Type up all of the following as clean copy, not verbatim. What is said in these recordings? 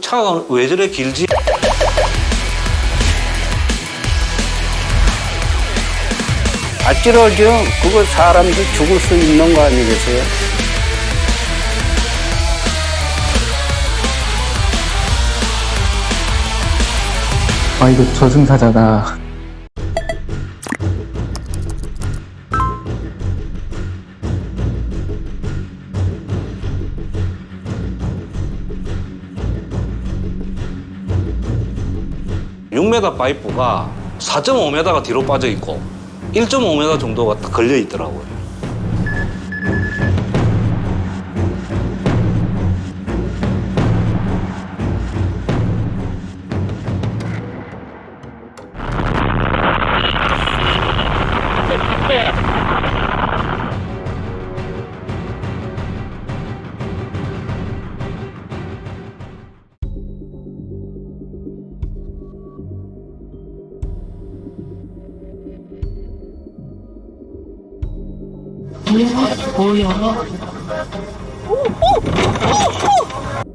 차가 왜 저래 길지? 아찔하죠. 그거 사람도 죽을 수 있는 거 아니겠어요? 아, 이거 저승사자다. 육 m 파이프가 4.5m가 뒤로 빠져 있고 1.5m 정도가 걸려 있더라고요.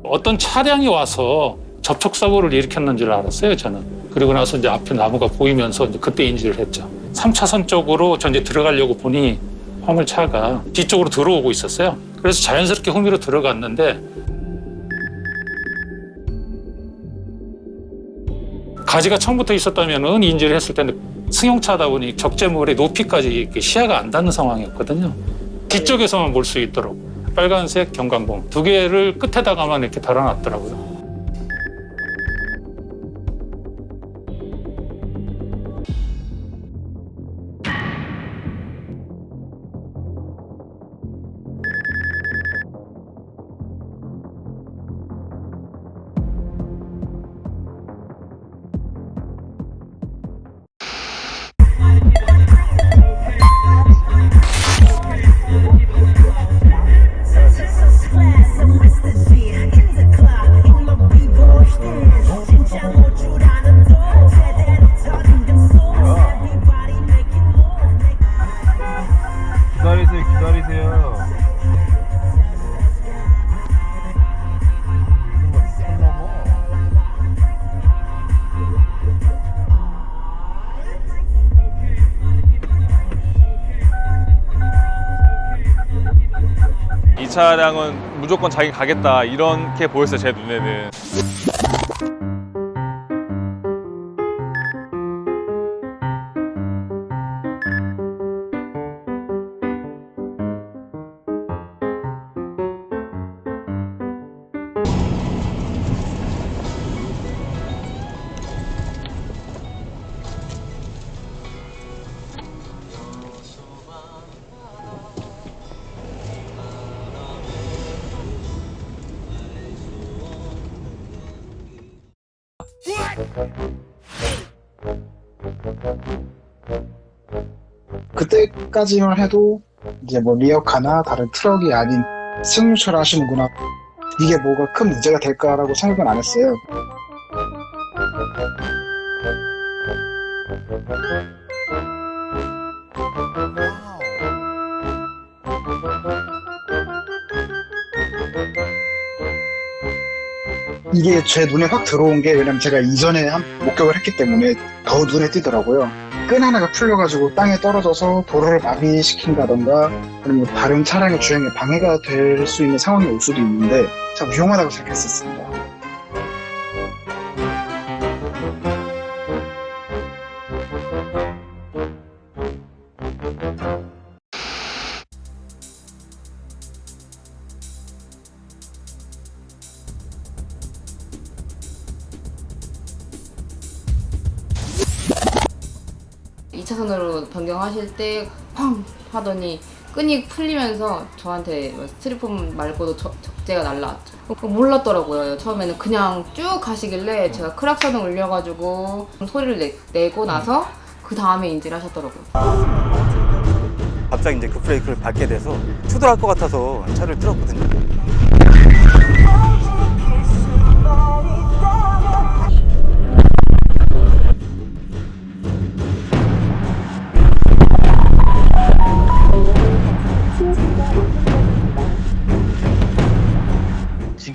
어떤 차량이 와서 접촉사고를 일으켰는 줄 알았어요, 저는. 그리고 나서 이제 앞에 나무가 보이면서 이제 그때 인지를 했죠. 3차선 쪽으로 저 이제 들어가려고 보니 화물차가 뒤쪽으로 들어오고 있었어요. 그래서 자연스럽게 후미로 들어갔는데 가지가 처음부터 있었다면 인지를 했을 텐데 승용차다 보니 적재물의 높이까지 이렇게 시야가 안 닿는 상황이었거든요. 뒤쪽에서만 볼 수 있도록 빨간색 경광봉 2개를 끝에다가만 이렇게 달아놨더라고요. 기다리세요. 이 차량은 무조건 자기 가겠다 이렇게 보였어요, 제 눈에는. 그때까지만 해도 이제 뭐 리어카나 다른 트럭이 아닌 승용차를 하시는구나, 이게 뭐가 큰 문제가 될까라고 생각은 안 했어요. 이게 제 눈에 확 들어온 게, 왜냐면 제가 이전에 목격을 했기 때문에 더 눈에 띄더라고요. 끈 하나가 풀려가지고 땅에 떨어져서 도로를 마비시킨다던가 아니면 다른 차량의 주행에 방해가 될 수 있는 상황이 올 수도 있는데 참 위험하다고 생각했었습니다. 이 차선으로 변경하실 때 팡 하더니 끈이 풀리면서 저한테 스티로폼 말고도 적재가 날라왔죠. 그거 몰랐더라고요. 처음에는 그냥 쭉 가시길래 제가 크락선을 울려가지고 소리를 내고 나서 그 다음에 인지를 하셨더라고요. 갑자기 이제 급브레이크를 밟게 돼서 추돌할 것 같아서 차를 틀었거든요.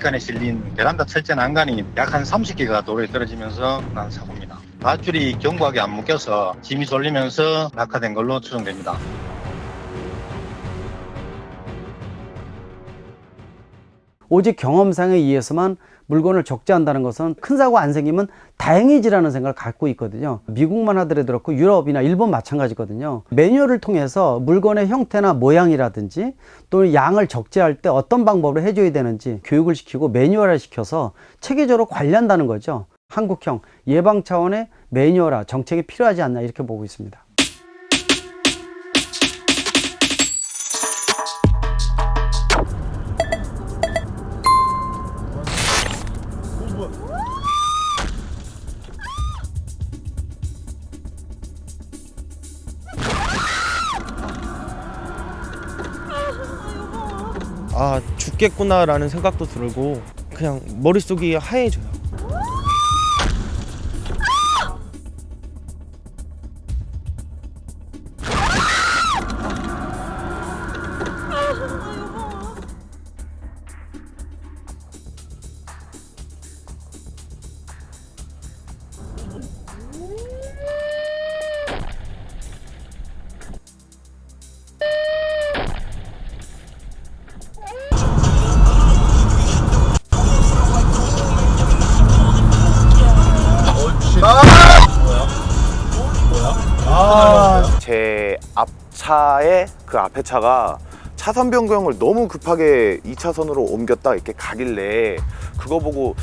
빈칸에 실린 베란다 철제 난간이 약 한 30개가 도로에 떨어지면서 난 사고입니다. 밧줄이 견고하게 안 묶여서 짐이 쏠리면서 낙하된 걸로 추정됩니다. 오직 경험상에 의해서만 물건을 적재한다는 것은 큰 사고 안 생기면 다행이지라는 생각을 갖고 있거든요. 미국만 하더라도 그렇고 유럽이나 일본 마찬가지거든요. 매뉴얼을 통해서 물건의 형태나 모양이라든지 또는 양을 적재할 때 어떤 방법으로 해줘야 되는지 교육을 시키고 매뉴얼화 시켜서 체계적으로 관리한다는 거죠. 한국형 예방 차원의 매뉴얼화 정책이 필요하지 않나 이렇게 보고 있습니다. 아, 죽겠구나라는 생각도 들고 그냥 머릿속이 하얘져요. 제 앞차에 그 앞에 차가 차선 변경을 너무 급하게 2차선으로 옮겼다 이렇게 가길래 그거 보고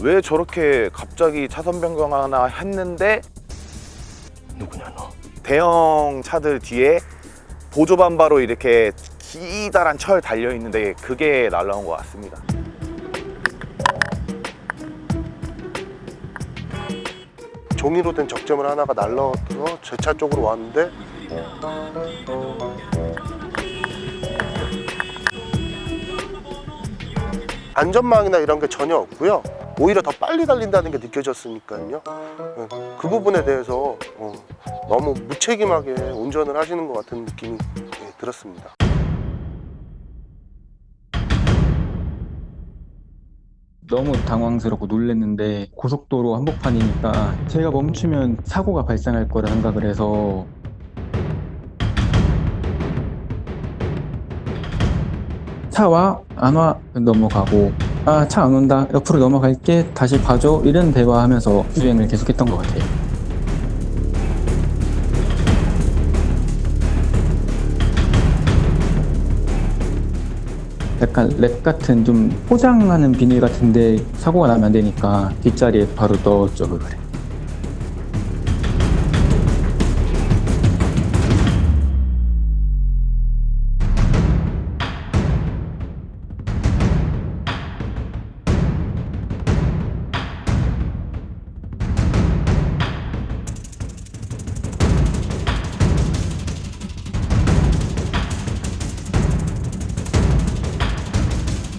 왜 저렇게 갑자기 차선 변경하나 했는데 누구냐 너? 대형 차들 뒤에 보조 반바로 이렇게 기다란 철 달려 있는데 그게 날라온 것 같습니다. 종이로 된 적재물 하나가 날라와서 제 차 쪽으로 왔는데 안전망이나 이런 게 전혀 없고요. 오히려 더 빨리 달린다는 게 느껴졌으니까요. 그 부분에 대해서 너무 무책임하게 운전을 하시는 것 같은 느낌이 들었습니다. 너무 당황스럽고 놀랐는데 고속도로 한복판이니까 제가 멈추면 사고가 발생할 거라 생각을 해서 차 와? 안 와? 넘어가고 아, 차 안 온다. 옆으로 넘어갈게. 다시 봐줘. 이런 대화하면서 주행을 계속했던 것 같아요. 약간 랩 같은 좀 포장하는 비닐 같은데 사고가 나면 안 되니까 뒷자리에 바로 넣었죠, 그거를.